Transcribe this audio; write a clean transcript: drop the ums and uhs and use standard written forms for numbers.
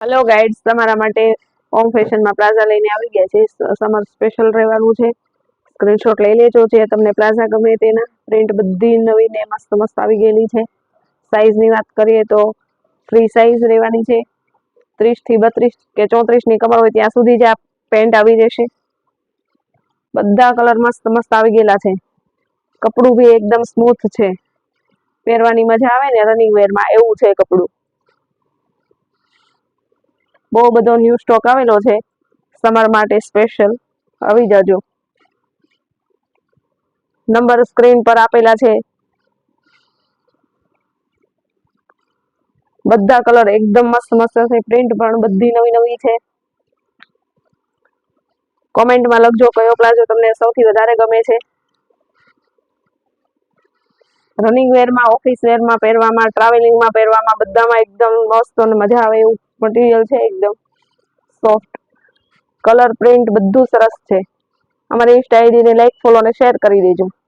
Hello guides, તમારા માટે ઓમ ફેશનમાં પ્લાઝા લઈને આવી ગયા છે. સમર સ્પેશિયલ રહેવાનું છે. સ્ક્રીનશોટ લઈ લેજો. જે તમને પ્લાઝા ગમે તેના પ્રિન્ટ બધી નવી ને મસ્ત મસ્ત આવી ગયેલી છે. સાઈઝની વાત કરીએ તો ફ્રી સાઈઝ રહેવાની છે. 30 થી 32 કે 34 ની કમર હોય ત્યાં સુધી જ આ પેન્ટ આવી જશે. બધા કલર મસ્ત મસ્ત આવી ગયેલા છે. કપડું બી એકદમ સ્મૂથ છે. પહેરવાની મજા આવે ને રનિંગ વેરમાં, એવું છે કપડું. બહુ બધો ન્યૂ સ્ટોક આવેલો છે સમર માટે સ્પેશિયલ. આવી જજો. નંબર સ્ક્રીન પર આપેલા છે. બધા કલર એકદમ મસ્ત મસ્ત છે. પ્રિન્ટ પણ બધી નવી નવી છે. કોમેન્ટમાં લખજો કયો પ્લાઝો તમને સૌથી વધારે ગમે છે. રનિંગ વેરમાં, ઓફિસ વેરમાં પહેરવામાં, ટ્રાવેલિંગમાં પહેરવામાં, બધામાં એકદમ મસ્ત અને મજા આવે એવું મટીરિયલ છે. એકદમ સોફ્ટ. કલર પ્રિન્ટ બધું સરસ છે. અમારી ઇન્સ્ટા આઈડીને લાઈક, ફોલો અને શેર કરી દેજો.